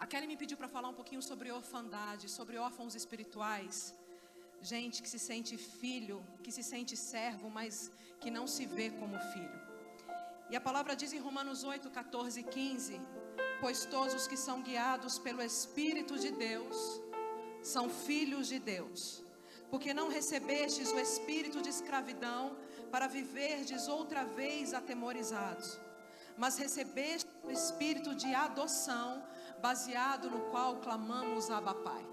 A Kelly me pediu para falar um pouquinho sobre orfandade, sobre órfãos espirituais. Gente que se sente filho, que se sente servo, mas que não se vê como filho. E a palavra diz em Romanos 8, 14 e 15: pois todos os que são guiados pelo Espírito de Deus são filhos de Deus. Porque não recebestes o espírito de escravidão para viverdes outra vez atemorizados, mas recebeste o espírito de adoção, baseado no qual clamamos Abba Pai.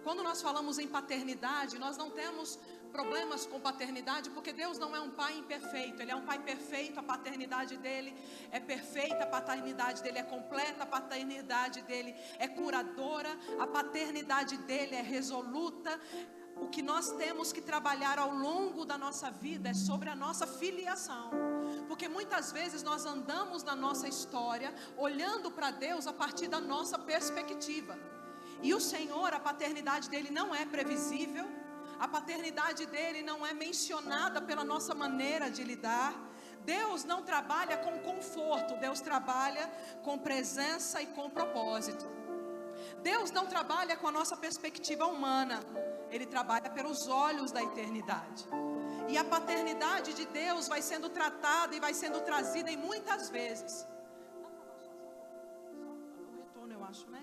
Quando nós falamos em paternidade, nós não temos problemas com paternidade, porque Deus não é um pai imperfeito. Ele é um pai perfeito, a paternidade dele é perfeita, a paternidade dele é completa, a paternidade dele é curadora, a paternidade dele é resoluta. O que nós temos que trabalhar ao longo da nossa vida é sobre a nossa filiação. Porque muitas vezes nós andamos na nossa história olhando para Deus a partir da nossa perspectiva. E o Senhor, a paternidade dele não é previsível, a paternidade dele não é mencionada pela nossa maneira de lidar. Deus não trabalha com conforto, Deus trabalha com presença e com propósito. Deus não trabalha com a nossa perspectiva humana, Ele trabalha pelos olhos da eternidade. E a paternidade de Deus vai sendo tratada e vai sendo trazida em muitas vezes. Retorno, eu acho, né?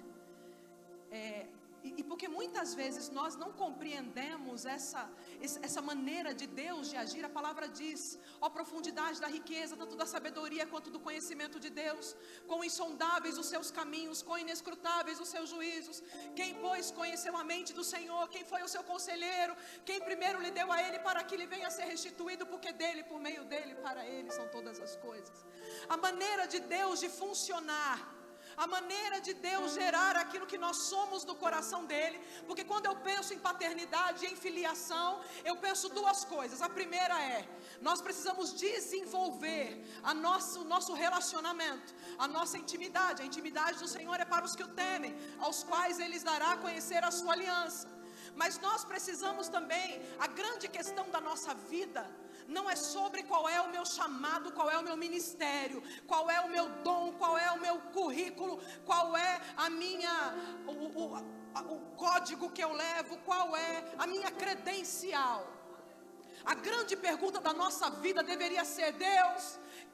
E porque muitas vezes nós não compreendemos essa maneira de Deus de agir. A palavra diz: ó profundidade da riqueza, tanto da sabedoria quanto do conhecimento de Deus, quão insondáveis os seus caminhos, quão inescrutáveis os seus juízos. Quem, pois, conheceu a mente do Senhor? Quem foi o seu conselheiro? Quem primeiro lhe deu a Ele para que lhe venha a ser restituído? Porque dele, por meio dele, para Ele são todas as coisas. A maneira de Deus de funcionar, a maneira de Deus gerar aquilo que nós somos no coração dele. Porque quando eu penso em paternidade e em filiação, eu penso duas coisas. A primeira é: nós precisamos desenvolver o nosso relacionamento, a nossa intimidade. A intimidade do Senhor é para os que o temem, aos quais Ele lhes dará a conhecer a sua aliança. Mas nós precisamos também, a grande questão da nossa vida não é sobre qual é o meu chamado, qual é o meu ministério, qual é o meu dom, qual é o meu currículo, qual é a minha, o código que eu levo, qual é a minha credencial. A grande pergunta da nossa vida deveria ser: Deus,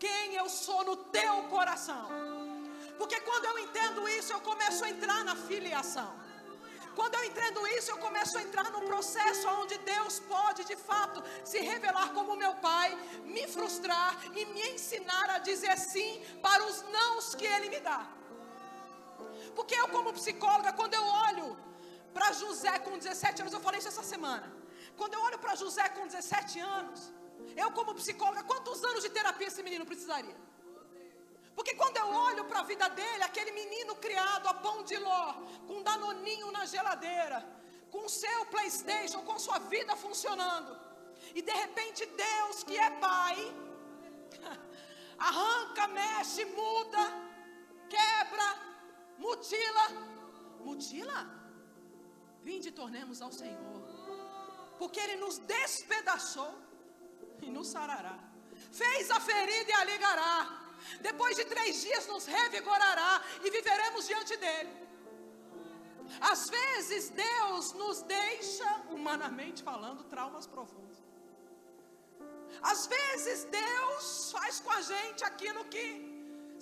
quem eu sou no teu coração? Porque quando eu entendo isso, eu começo a entrar na filiação. Quando eu entendo isso, eu começo a entrar num processo onde Deus pode de fato se revelar como meu pai, me frustrar e me ensinar a dizer sim para os nãos que Ele me dá. Porque eu, como psicóloga, quando eu olho para José com 17 anos, eu falei isso essa semana. Quando eu olho para José com 17 anos, eu, como psicóloga, quantos anos de terapia esse menino precisaria? Porque quando eu olho para a vida dele, aquele menino criado a pão de ló, com um danoninho na geladeira, com o seu PlayStation, com sua vida funcionando, e de repente Deus, que é pai, arranca, mexe, muda, quebra, mutila. Vinde e tornemos ao Senhor, porque Ele nos despedaçou e nos sarará, fez a ferida e a ligará. Depois de 3 dias nos revigorará e viveremos diante dele. Às vezes Deus nos deixa, humanamente falando, traumas profundos. Às vezes Deus faz com a gente aquilo que,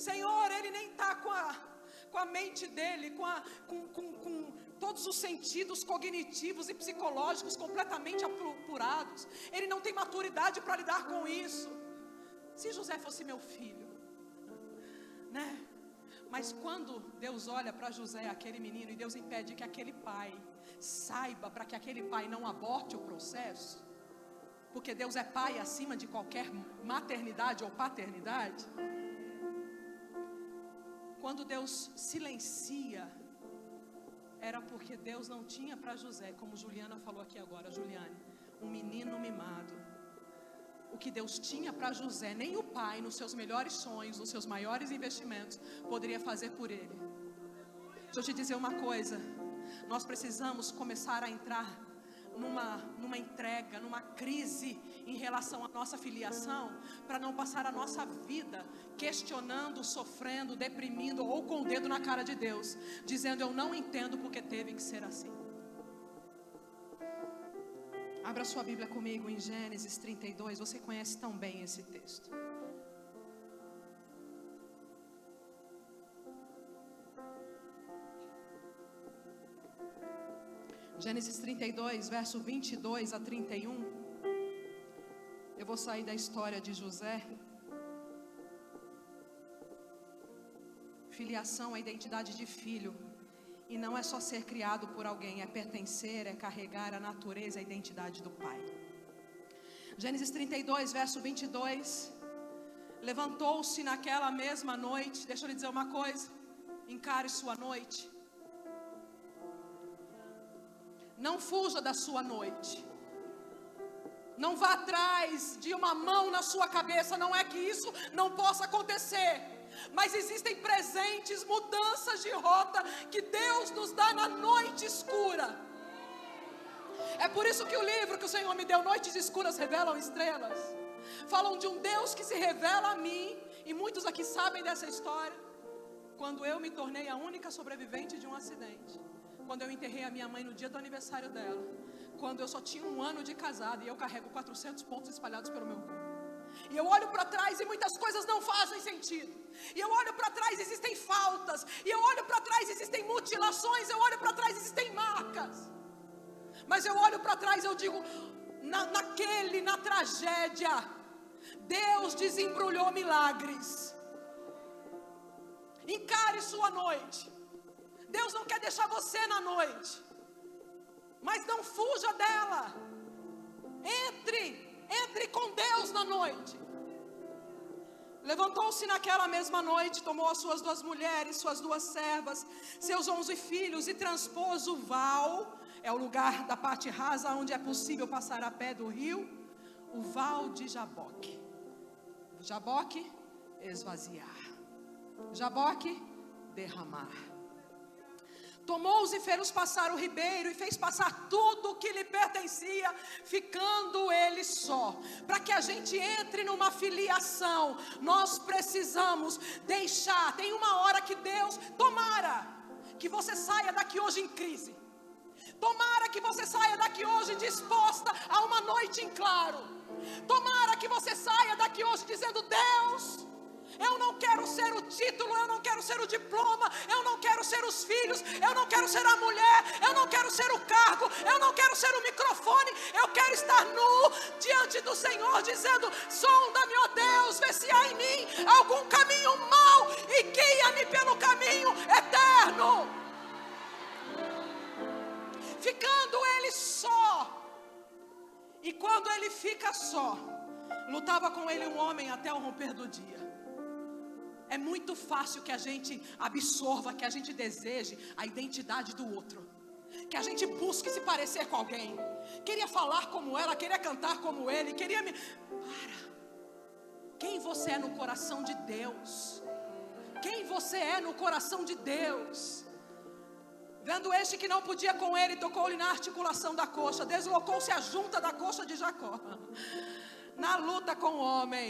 Senhor, Ele nem está com a mente dele, com todos os sentidos cognitivos e psicológicos completamente apurados. Ele não tem maturidade para lidar com isso. Se José fosse meu filho, né? Mas quando Deus olha para José, aquele menino, e Deus impede que aquele pai saiba, para que aquele pai não aborte o processo, porque Deus é pai acima de qualquer maternidade ou paternidade. Quando Deus silencia, era porque Deus não tinha para José, como Juliana falou aqui agora, Juliane, um menino mimado. O que Deus tinha para José, nem o pai, nos seus melhores sonhos, nos seus maiores investimentos, poderia fazer por ele. Deixa eu te dizer uma coisa: nós precisamos começar a entrar numa entrega, numa crise em relação à nossa filiação, para não passar a nossa vida questionando, sofrendo, deprimindo ou com o dedo na cara de Deus, dizendo eu não entendo porque teve que ser assim. Abra sua Bíblia comigo em Gênesis 32, você conhece tão bem esse texto. Gênesis 32, verso 22 a 31. Eu vou sair da história de José. Filiação é identidade de filho. E não é só ser criado por alguém, é pertencer, é carregar a natureza, a identidade do pai. Gênesis 32, verso 22. Levantou-se naquela mesma noite. Deixa eu lhe dizer uma coisa. Encare sua noite. Não fuja da sua noite. Não vá atrás de uma mão na sua cabeça. Não é que isso não possa acontecer, mas existem presentes, mudanças de rota que Deus nos dá na noite escura. É por isso que o livro que o Senhor me deu, Noites Escuras Revelam Estrelas, falam de um Deus que se revela a mim. E muitos aqui sabem dessa história. Quando eu me tornei a única sobrevivente de um acidente, quando eu enterrei a minha mãe no dia do aniversário dela, quando eu só tinha 1 ano de casado e eu carrego 400 pontos espalhados pelo meu corpo. E eu olho para trás e muitas coisas não fazem sentido. E eu olho para trás e existem faltas. E eu olho para trás e existem mutilações. Eu olho para trás e existem marcas. Mas eu olho para trás e eu digo, na tragédia, Deus desembrulhou milagres. Encare sua noite. Deus não quer deixar você na noite, mas não fuja dela. Entre com Deus na noite. Levantou-se naquela mesma noite, tomou as suas 2 mulheres, suas 2 servas, seus 11 filhos e transpôs o val, é o lugar da parte rasa onde é possível passar a pé do rio, o val de Jaboque. Jaboque, esvaziar. Jaboque, derramar. Tomou-os e fez-os passar o ribeiro e fez passar tudo o que lhe pertencia, ficando ele só. Para que a gente entre numa filiação, nós precisamos deixar. Tem uma hora que Deus, tomara que você saia daqui hoje em crise. Tomara que você saia daqui hoje disposta a uma noite em claro. Tomara que você saia daqui hoje dizendo, Deus, eu não quero ser o título, eu não quero ser o diploma, eu não quero ser os filhos, eu não quero ser a mulher, eu não quero ser o cargo, eu não quero ser o microfone, eu quero estar nu diante do Senhor dizendo, sonda-me, ó Deus, vê se há em mim algum caminho mau e guia-me pelo caminho eterno. Ficando ele só. E quando ele fica só, lutava com ele um homem até o romper do dia. É muito fácil que a gente absorva, que a gente deseje a identidade do outro, que a gente busque se parecer com alguém. Queria falar como ela, queria cantar como ele, queria me... Para. Quem você é no coração de Deus? Quem você é no coração de Deus? Vendo este que não podia com ele, tocou-lhe na articulação da coxa, deslocou-se a junta da coxa de Jacó. Na luta com o homem,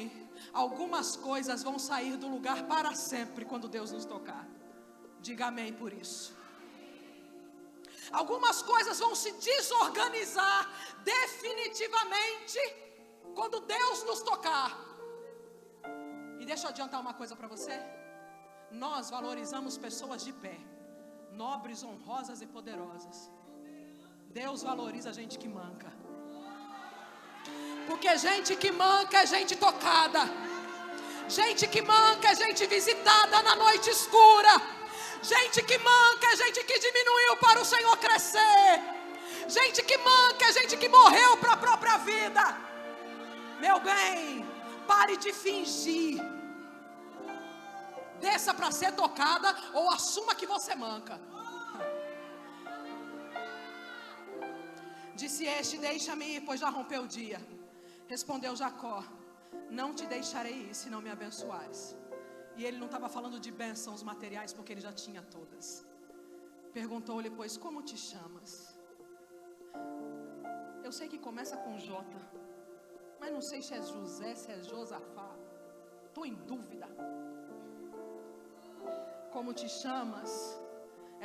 algumas coisas vão sair do lugar para sempre quando Deus nos tocar. Diga amém por isso. Algumas coisas vão se desorganizar definitivamente quando Deus nos tocar. E deixa eu adiantar uma coisa para você. Nós valorizamos pessoas de pé, nobres, honrosas e poderosas. Deus valoriza a gente que manca. Porque gente que manca é gente tocada. Gente que manca é gente visitada na noite escura. Gente que manca é gente que diminuiu para o Senhor crescer. Gente que manca é gente que morreu para a própria vida. Meu bem, pare de fingir. Desça para ser tocada ou assuma que você manca. Disse este, deixa-me ir, pois já rompeu o dia. Respondeu Jacó, não te deixarei ir se não me abençoares. E ele não estava falando de bênçãos materiais, porque ele já tinha todas. Perguntou-lhe, pois, como te chamas? Eu sei que começa com J, mas não sei se é José, se é Josafá. Estou em dúvida. Como te chamas?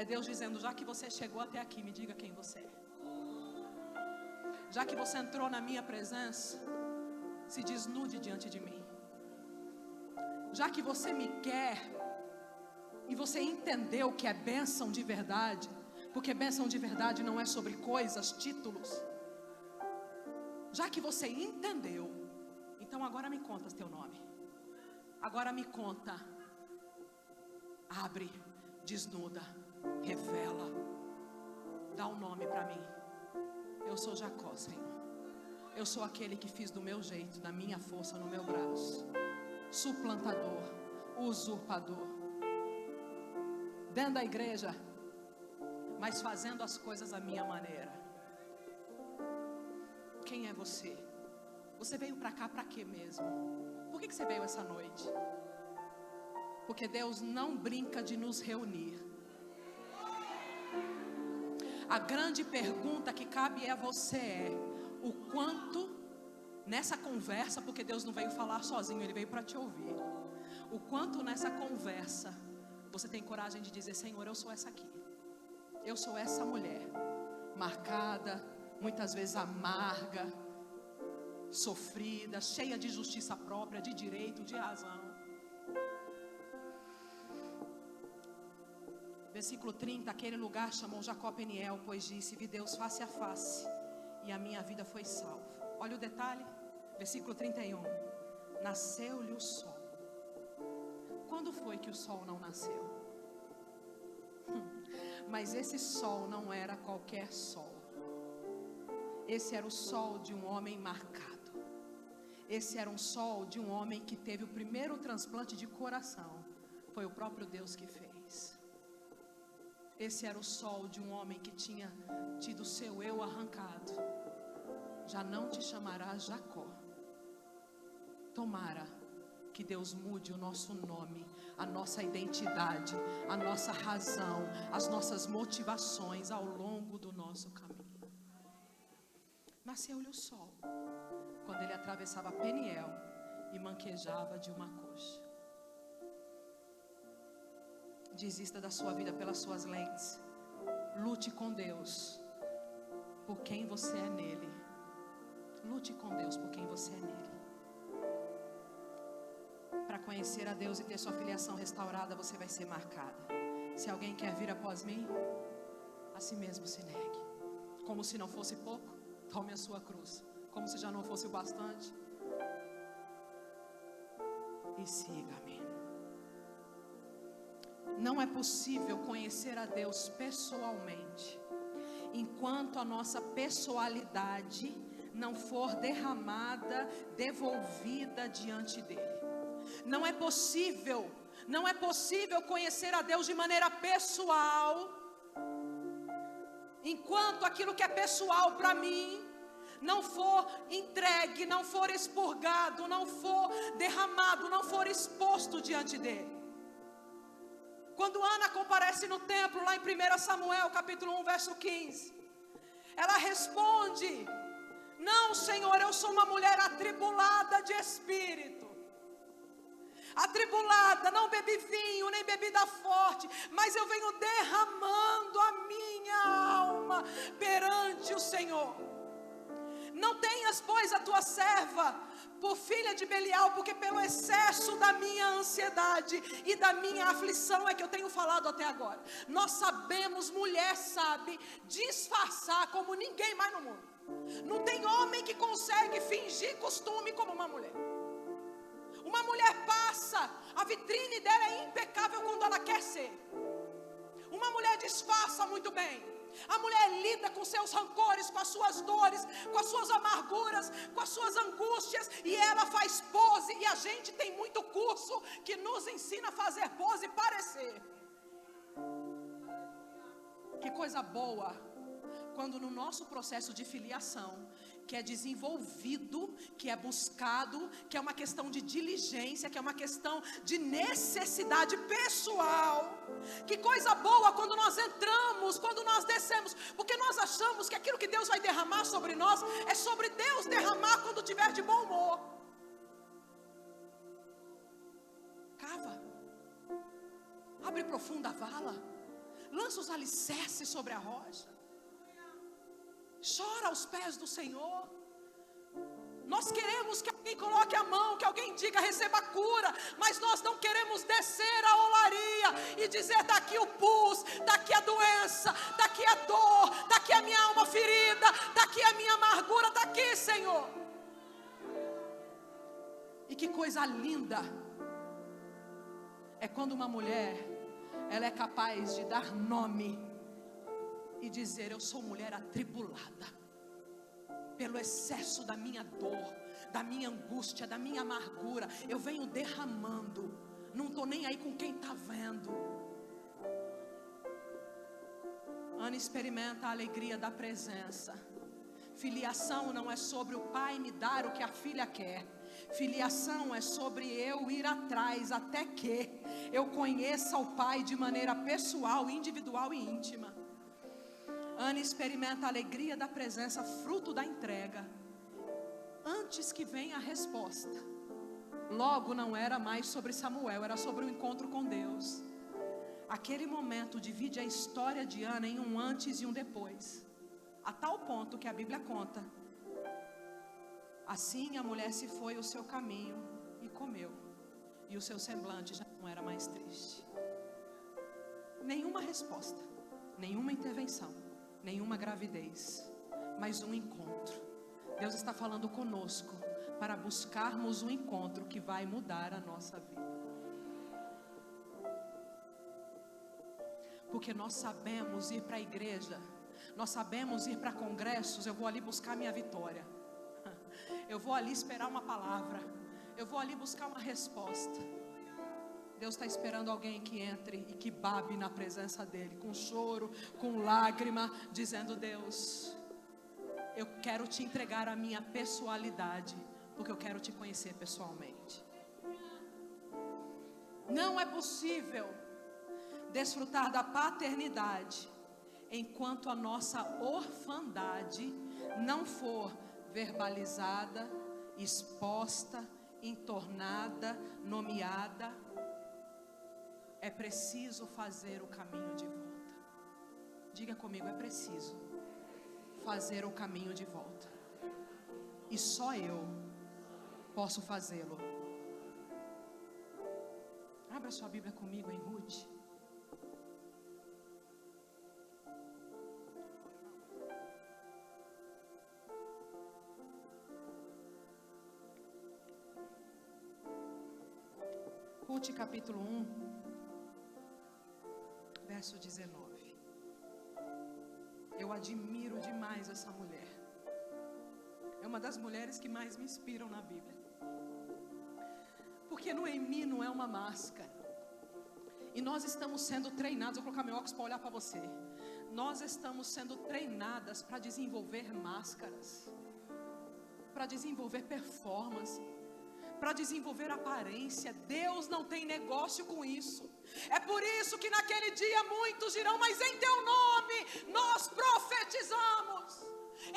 É Deus dizendo: já que você chegou até aqui, me diga quem você é. Já que você entrou na minha presença, se desnude diante de mim. Já que você me quer e você entendeu que é bênção de verdade, porque bênção de verdade não é sobre coisas, títulos. Já que você entendeu, então agora me conta teu nome. Agora me conta. Abre, desnuda, revela. Dá um nome para mim. Eu sou Jacó, Senhor. Eu sou aquele que fiz do meu jeito, da minha força, no meu braço. Suplantador, usurpador. Dentro da igreja, mas fazendo as coisas à minha maneira. Quem é você? Você veio para cá para quê mesmo? Por que você veio essa noite? Porque Deus não brinca de nos reunir. A grande pergunta que cabe a você é: o quanto nessa conversa, porque Deus não veio falar sozinho, Ele veio para te ouvir. O quanto nessa conversa você tem coragem de dizer: Senhor, eu sou essa aqui. Eu sou essa mulher, marcada, muitas vezes amarga, sofrida, cheia de justiça própria, de direito, de razão. Versículo 30, aquele lugar chamou Jacó Peniel, pois disse: vi Deus face a face, e a minha vida foi salva. Olha o detalhe, versículo 31, nasceu-lhe o sol. Quando foi que o sol não nasceu? Mas esse sol não era qualquer sol. Esse era o sol de um homem marcado. Esse era um sol de um homem que teve o primeiro transplante de coração. Foi o próprio Deus que fez. Esse era o sol de um homem que tinha tido seu eu arrancado. Já não te chamarás Jacó. Tomara que Deus mude o nosso nome, a nossa identidade, a nossa razão, as nossas motivações ao longo do nosso caminho. Nasceu-lhe o sol quando ele atravessava Peniel e manquejava de uma coxa. Desista da sua vida pelas suas lentes. Lute com Deus por quem você é nele. Lute com Deus por quem você é nele. Para conhecer a Deus e ter sua filiação restaurada, você vai ser marcada. Se alguém quer vir após mim, a si mesmo se negue. Como se não fosse pouco, tome a sua cruz. Como se já não fosse o bastante, e siga-me. Não é possível conhecer a Deus pessoalmente enquanto a nossa pessoalidade não for derramada, devolvida diante dele. Não é possível conhecer a Deus de maneira pessoal enquanto aquilo que é pessoal para mim não for entregue, não for expurgado, não for derramado, não for exposto diante dele. Quando Ana comparece no templo, lá em 1 Samuel, capítulo 1, verso 15, ela responde: não, Senhor, eu sou uma mulher atribulada de espírito. Atribulada, não bebi vinho, nem bebida forte, mas eu venho derramando a minha alma perante o Senhor. Não tenhas, pois, a tua serva por filha de Belial, porque pelo excesso da minha ansiedade e da minha aflição é que eu tenho falado até agora. Nós sabemos, mulher sabe disfarçar como ninguém mais no mundo. Não tem homem que consegue fingir costume como uma mulher. Uma mulher passa, a vitrine dela é impecável quando ela quer ser. Uma mulher disfarça muito bem. A mulher lida com seus rancores, com as suas dores, com as suas amarguras, com as suas angústias, e ela faz pose. E a gente tem muito curso que nos ensina a fazer pose e parecer. Que coisa boa quando no nosso processo de filiação, que é desenvolvido, que é buscado, que é uma questão de diligência, que é uma questão de necessidade pessoal. Que coisa boa quando nós entramos, quando nós descemos, porque nós achamos que aquilo que Deus vai derramar sobre nós é sobre Deus derramar quando tiver de bom humor. Cava, abre profunda vala, lança os alicerces sobre a rocha, chora aos pés do Senhor. Nós queremos que alguém coloque a mão, que alguém diga receba a cura, mas nós não queremos descer a olaria e dizer está aqui o pus, está aqui a doença, está aqui a dor, está aqui a minha alma ferida, está aqui a minha amargura, está aqui, Senhor. E que coisa linda é quando uma mulher, ela é capaz de dar nome e dizer eu sou mulher atribulada pelo excesso da minha dor, da minha angústia, da minha amargura, eu venho derramando, não estou nem aí com quem está vendo. Ana experimenta a alegria da presença. Filiação não é sobre o pai me dar o que a filha quer. Filiação é sobre eu ir atrás até que eu conheça o pai de maneira pessoal, individual e íntima. Ana experimenta a alegria da presença, fruto da entrega, antes que venha a resposta. Logo não era mais sobre Samuel, era sobre o encontro com Deus. Aquele momento divide a história de Ana em um antes e um depois, a tal ponto que a Bíblia conta: assim a mulher se foi o seu caminho e comeu, e o seu semblante já não era mais triste. Nenhuma resposta, nenhuma intervenção, nenhuma gravidez, mas um encontro. Deus está falando conosco para buscarmos um encontro que vai mudar a nossa vida. Porque nós sabemos ir para a igreja, nós sabemos ir para congressos. Eu vou ali buscar minha vitória, eu vou ali esperar uma palavra, eu vou ali buscar uma resposta. Deus está esperando alguém que entre e que babe na presença dEle, com choro, com lágrima, dizendo: Deus, eu quero te entregar a minha pessoalidade, porque eu quero te conhecer pessoalmente. Não é possível desfrutar da paternidade enquanto a nossa orfandade não for verbalizada, exposta, entornada, nomeada. É preciso fazer o caminho de volta. Diga comigo, é preciso fazer o caminho de volta. E só eu posso fazê-lo. Abra sua Bíblia comigo em Ruth. Ruth capítulo 1. Verso 19. Eu admiro demais essa mulher. É uma das mulheres que mais me inspiram na Bíblia. Porque Noemi não é uma máscara. E nós estamos sendo treinados. Vou colocar meu óculos para olhar para você. Nós estamos sendo treinadas para desenvolver máscaras, para desenvolver performance, para desenvolver aparência. Deus não tem negócio com isso. É por isso que naquele dia muitos dirão: mas em teu nome nós profetizamos,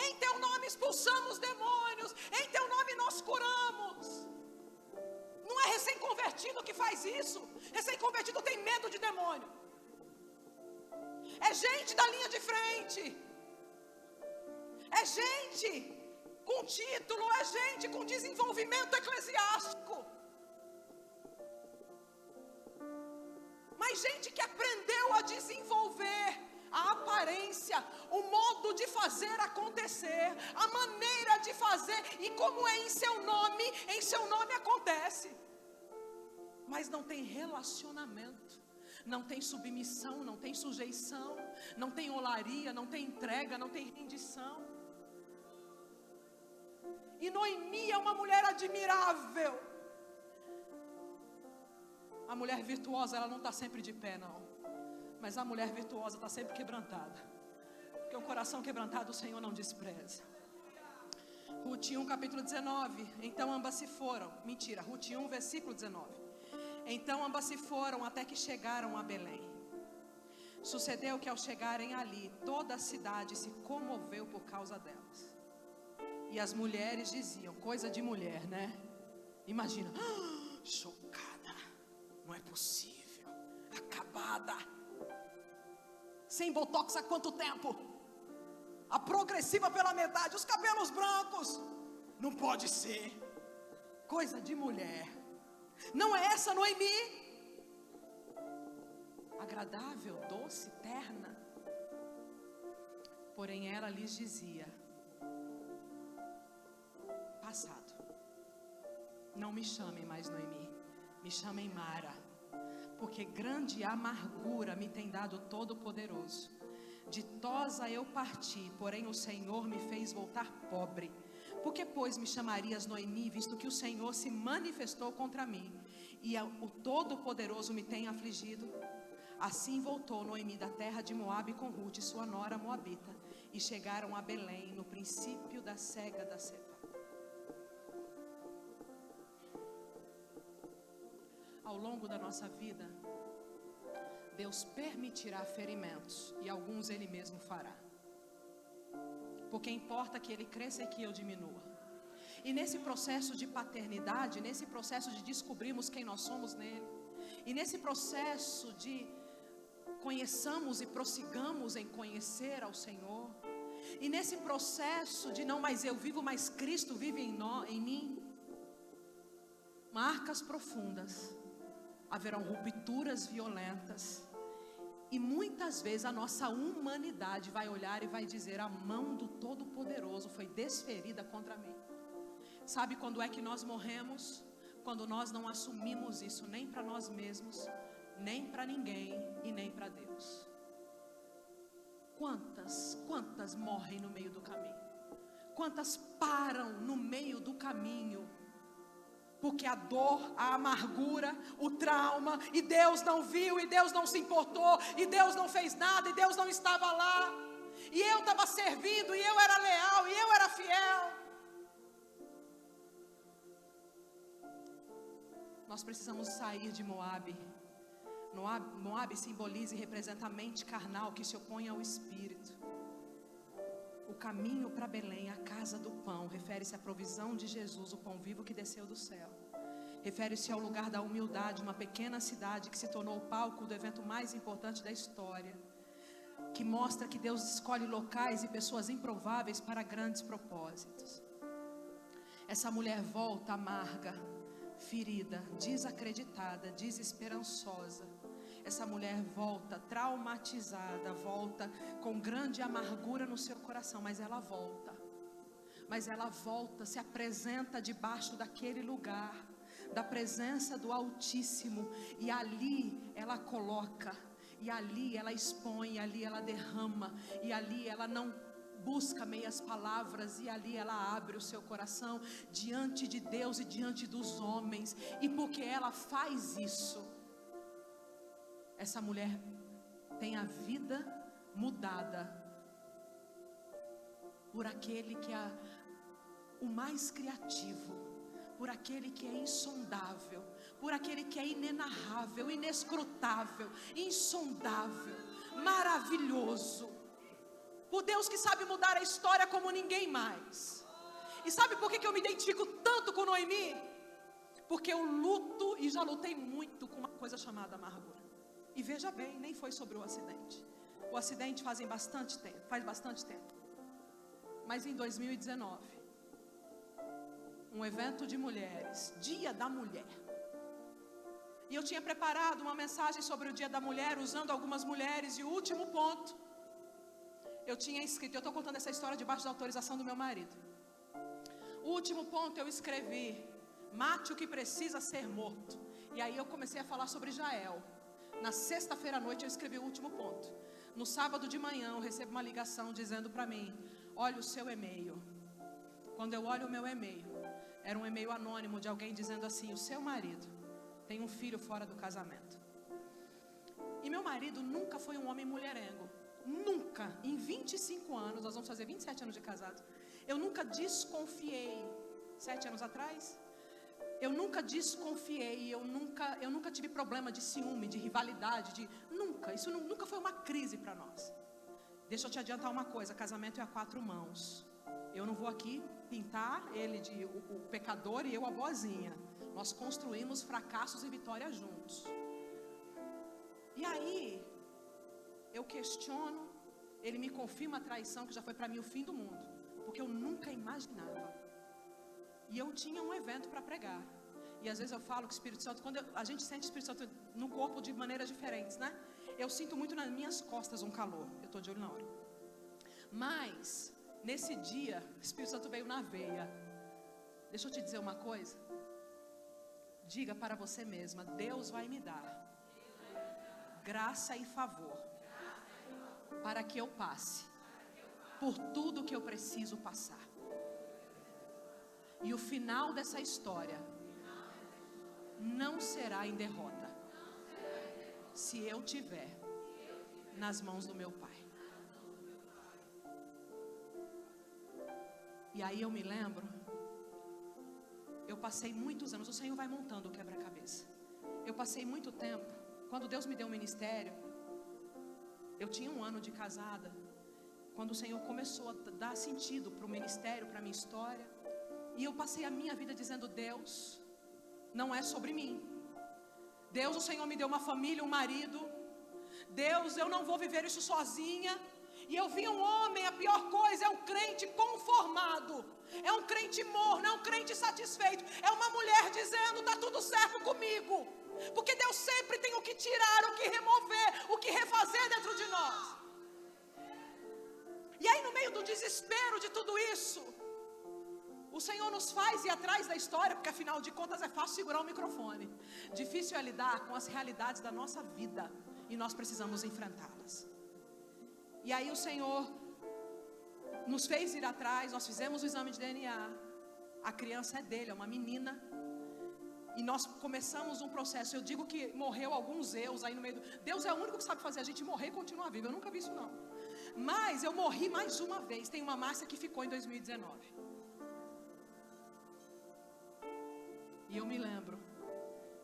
em teu nome expulsamos demônios, em teu nome nós curamos. Não é recém-convertido que faz isso. Recém-convertido tem medo de demônio. É gente da linha de frente, é gente com título, é gente com desenvolvimento eclesiástico, mas gente que aprendeu a desenvolver a aparência, o modo de fazer acontecer, a maneira de fazer, e como é em seu nome acontece, mas não tem relacionamento, não tem submissão, não tem sujeição, não tem olaria, não tem entrega, não tem rendição. E Noemi é uma mulher admirável. A mulher virtuosa, ela não está sempre de pé, não. Mas a mulher virtuosa está sempre quebrantada. Porque o coração quebrantado o Senhor não despreza. Ruth 1, capítulo 19. Então ambas se foram. Mentira, Ruth 1, versículo 19. Então ambas se foram até que chegaram a Belém. Sucedeu que ao chegarem ali, toda a cidade se comoveu por causa delas. E as mulheres diziam, coisa de mulher, né? Imagina, chocada, não é possível, acabada, sem botox há quanto tempo? A progressiva pela metade, os cabelos brancos, não pode ser, coisa de mulher. Não é essa Noemi? Agradável, doce, terna. Porém ela lhes dizia, passado, não me chamem mais Noemi, me chamem Mara, porque grande amargura me tem dado Todo-Poderoso. Ditosa eu parti, porém o Senhor me fez voltar pobre. Por que, pois, me chamarias Noemi, visto que o Senhor se manifestou contra mim, e o Todo-Poderoso me tem afligido? Assim voltou Noemi da terra de Moabe com Rute, sua nora moabita, e chegaram a Belém, no princípio da cega da cevada. Ao longo da nossa vida, Deus permitirá ferimentos, e alguns Ele mesmo fará. Porque importa que Ele cresça e que eu diminua. E nesse processo de paternidade, nesse processo de descobrirmos quem nós somos nele, e nesse processo de conheçamos e prossigamos em conhecer ao Senhor, e nesse processo de não mais eu vivo, mas Cristo vive em mim, marcas profundas, haverão rupturas violentas, e muitas vezes a nossa humanidade vai olhar e vai dizer, a mão do Todo-Poderoso foi desferida contra mim. Sabe quando é que nós morremos? Quando nós não assumimos isso nem para nós mesmos, nem para ninguém e nem para Deus. Quantas morrem no meio do caminho? Quantas param no meio do caminho? Porque a dor, a amargura, o trauma, e Deus não viu, e Deus não se importou, e Deus não fez nada, e Deus não estava lá, e eu estava servindo, e eu era leal, e eu era fiel. Nós precisamos sair de Moabe. Moabe simboliza e representa a mente carnal que se opõe ao Espírito. O caminho para Belém, a casa do pão, refere-se à provisão de Jesus, o pão vivo que desceu do céu. Refere-se ao lugar da humildade, uma pequena cidade que se tornou o palco do evento mais importante da história, que mostra que Deus escolhe locais e pessoas improváveis para grandes propósitos. Essa mulher volta amarga, ferida, desacreditada, desesperançosa. Essa mulher volta traumatizada, volta com grande amargura no seu coração, mas ela volta, se apresenta debaixo daquele lugar, da presença do Altíssimo, e ali ela coloca, e ali ela expõe, e ali ela derrama, e ali ela não busca meias palavras, e ali ela abre o seu coração diante de Deus e diante dos homens. E porque ela faz isso, essa mulher tem a vida mudada por aquele que é o mais criativo, por aquele que é insondável, por aquele que é inenarrável, inescrutável, insondável, maravilhoso, por Deus que sabe mudar a história como ninguém mais. E sabe por que eu me identifico tanto com Noemi? Porque eu luto e já lutei muito com uma coisa chamada amargura. E veja bem, nem foi sobre o acidente. O acidente faz bastante tempo. Mas em 2019, um evento de mulheres, Dia da Mulher. E eu tinha preparado uma mensagem sobre o Dia da Mulher, usando algumas mulheres, e o último ponto, eu tinha escrito, eu estou contando essa história debaixo da autorização do meu marido. O último ponto eu escrevi, mate o que precisa ser morto. E aí eu comecei a falar sobre Jael. Na sexta-feira à noite eu escrevi o último ponto. No sábado de manhã eu recebo uma ligação dizendo para mim, olha o seu e-mail. Quando eu olho o meu e-mail, era um e-mail anônimo de alguém dizendo assim, o seu marido tem um filho fora do casamento. E meu marido nunca foi um homem mulherengo. Nunca, em 25 anos, nós vamos fazer 27 anos de casado, eu nunca desconfiei, 7 anos atrás, Eu nunca desconfiei, eu nunca tive problema de ciúme, de rivalidade, isso nunca foi uma crise para nós. Deixa eu te adiantar uma coisa, casamento é a 4 mãos. Eu não vou aqui pintar ele de o pecador e eu a boazinha. Nós construímos fracassos e vitórias juntos. E aí, eu questiono, ele me confirma a traição, que já foi para mim o fim do mundo, porque eu nunca imaginava. E eu tinha um evento para pregar. E às vezes eu falo que o Espírito Santo, quando a gente sente o Espírito Santo no corpo de maneiras diferentes, né? Eu sinto muito nas minhas costas um calor. Eu estou de olho na hora. Mas, nesse dia, o Espírito Santo veio na veia. Deixa eu te dizer uma coisa. Diga para você mesma: Deus vai me dar graça e favor para que eu passe por tudo que eu preciso passar. E o final dessa história não será em derrota, se eu tiver nas mãos do meu Pai. E aí eu me lembro, eu passei muitos anos, o Senhor vai montando o quebra-cabeça. Eu passei muito tempo, quando Deus me deu um ministério, eu tinha 1 ano de casada, quando o Senhor começou a dar sentido para o ministério, para a minha história. E eu passei a minha vida dizendo: Deus, não é sobre mim. Deus, o Senhor me deu uma família, um marido. Deus, eu não vou viver isso sozinha. E eu vi um homem, a pior coisa é um crente conformado, é um crente morno, é um crente satisfeito, é uma mulher dizendo: está tudo certo comigo, porque Deus sempre tem o que tirar, o que remover, o que refazer dentro de nós. E aí, no meio do desespero de tudo isso, o Senhor nos faz ir atrás da história, porque afinal de contas é fácil segurar o microfone. Difícil é lidar com as realidades da nossa vida, e nós precisamos enfrentá-las. E aí o Senhor nos fez ir atrás, nós fizemos o exame de DNA. A criança é dele, é uma menina. E nós começamos um processo. Eu digo que morreu alguns eus aí no meio do... Deus é o único que sabe fazer a gente morrer e continuar vivo. Eu nunca vi isso não. Mas eu morri mais uma vez. Tem uma Márcia que ficou em 2019. E eu me lembro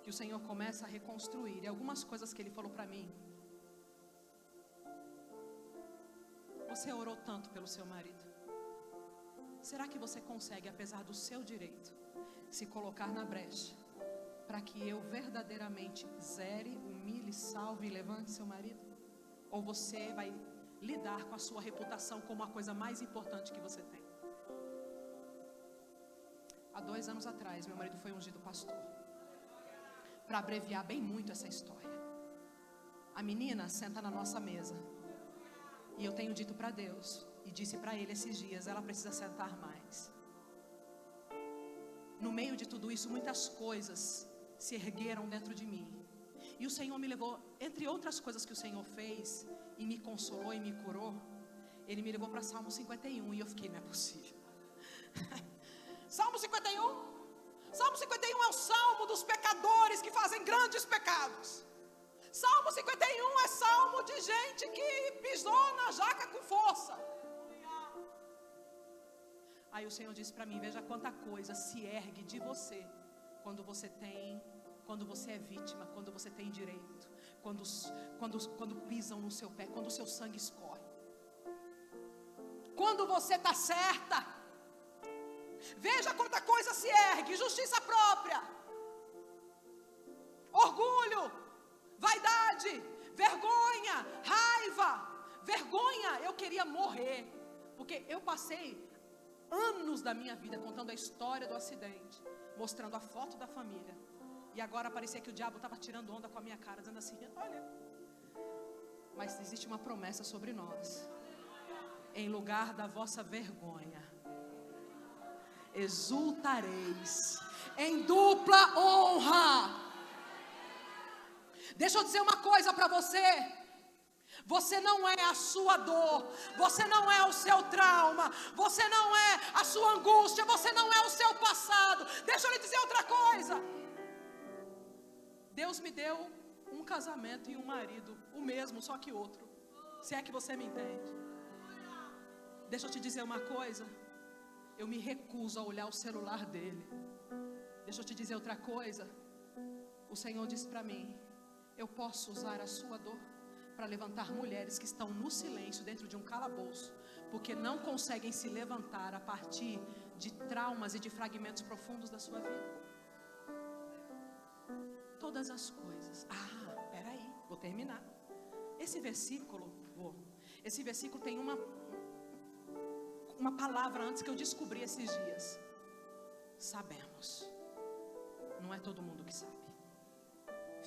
que o Senhor começa a reconstruir. E algumas coisas que Ele falou para mim. Você orou tanto pelo seu marido. Será que você consegue, apesar do seu direito, se colocar na brecha, para que eu verdadeiramente zere, humilhe, salve e levante seu marido? Ou você vai lidar com a sua reputação como a coisa mais importante que você tem? Há 2 anos atrás, meu marido foi ungido pastor. Para abreviar bem muito essa história, a menina senta na nossa mesa. E eu tenho dito para Deus, e disse para Ele esses dias: ela precisa sentar mais. No meio de tudo isso, muitas coisas se ergueram dentro de mim. E o Senhor me levou, entre outras coisas que o Senhor fez, e me consolou e me curou, Ele me levou para Salmo 51. E eu fiquei: não é possível. Salmo 51? Salmo 51 é o salmo dos pecadores que fazem grandes pecados. Salmo 51 é salmo de gente que pisou na jaca com força. Aí o Senhor disse para mim: veja quanta coisa se ergue de você quando você é vítima, quando você tem direito, quando pisam no seu pé, quando o seu sangue escorre, quando você está certa. Veja quanta coisa se ergue: justiça própria, orgulho, vaidade, vergonha, raiva. Vergonha, eu queria morrer, porque eu passei anos da minha vida contando a história do acidente, mostrando a foto da família, e agora parecia que o diabo estava tirando onda com a minha cara, dizendo assim: olha, mas existe uma promessa sobre nós: em lugar da vossa vergonha exultareis em dupla honra. Deixa eu dizer uma coisa para você: você não é a sua dor, você não é o seu trauma, você não é a sua angústia, você não é o seu passado. Deixa eu lhe dizer outra coisa: Deus me deu um casamento e um marido, o mesmo, só que outro, se é que você me entende. Deixa eu te dizer uma coisa: eu me recuso a olhar o celular dele Deixa eu te dizer outra coisa. O Senhor disse para mim: eu posso usar a sua dor para levantar mulheres que estão no silêncio dentro de um calabouço, porque não conseguem se levantar a partir de traumas e de fragmentos profundos da sua vida. Todas as coisas. Peraí, vou terminar. Esse versículo tem uma palavra antes que eu descobri esses dias. Sabemos. Não é todo mundo que sabe.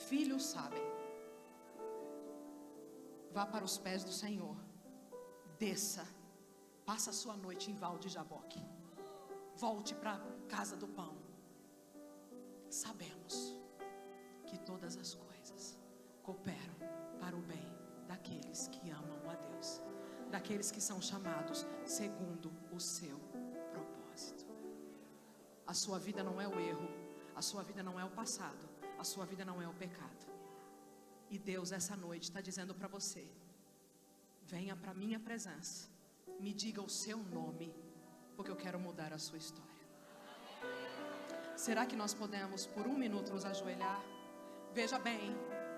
Filhos sabem. Vá para os pés do Senhor. Desça. Passa a sua noite em Val de Jaboque. Volte para a casa do pão. Sabemos que todas as coisas cooperam para o bem daqueles que amam a Deus, daqueles que são chamados segundo o seu propósito. A sua vida não é o erro, a sua vida não é o passado, a sua vida não é o pecado. E Deus essa noite está dizendo para você: venha para a minha presença, me diga o seu nome, porque eu quero mudar a sua história. Será que nós podemos por um minuto nos ajoelhar? Veja bem,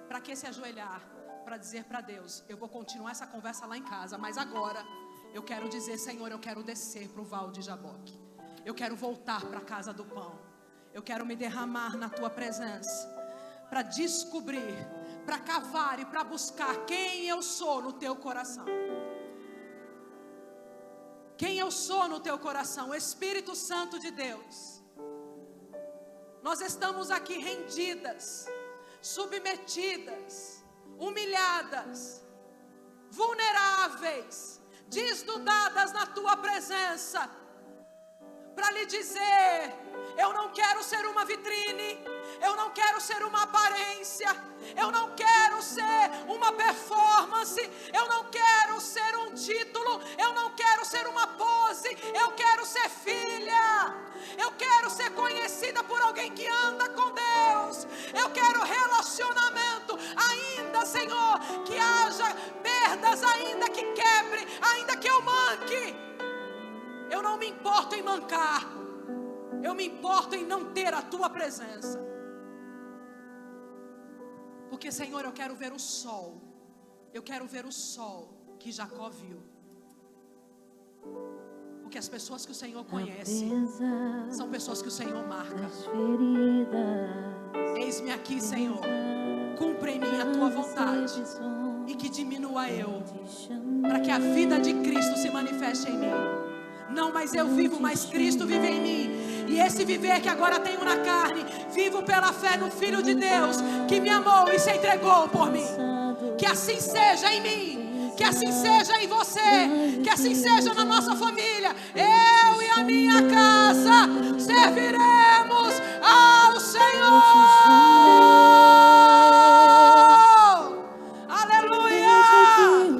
para que se ajoelhar? Para dizer para Deus: eu vou continuar essa conversa lá em casa, mas agora eu quero dizer: Senhor, eu quero descer para o Val de Jaboque, eu quero voltar para a casa do pão, eu quero me derramar na tua presença, para descobrir, para cavar e para buscar quem eu sou no teu coração. Quem eu sou no teu coração, Espírito Santo de Deus. Nós estamos aqui rendidas, submetidas, humilhadas, vulneráveis, desnudadas na tua presença, para lhe dizer: eu não quero ser uma vitrine, eu não quero ser uma aparência, eu não quero ser uma performance, eu não quero ser um título, eu não quero ser uma pose, eu quero ser filha, eu quero ser conhecida por alguém que anda com Deus, eu quero relacionamento, ainda, Senhor, que haja perdas, ainda que quebre, ainda que eu manque. Eu não me importo em mancar, eu me importo em não ter a tua presença. Porque, Senhor, eu quero ver o sol. Eu quero ver o sol que Jacó viu. Porque as pessoas que o Senhor conhece são pessoas que o Senhor marca. Eis-me aqui, Senhor. Cumpre em mim a tua vontade e que diminua eu, para que a vida de Cristo se manifeste em mim. Não mais eu vivo, mas Cristo vive em mim. E esse viver que agora tenho na carne, vivo pela fé no Filho de Deus, que me amou e se entregou por mim. Que assim seja em mim, que assim seja em você, que assim seja na nossa família. Eu e a minha casa serviremos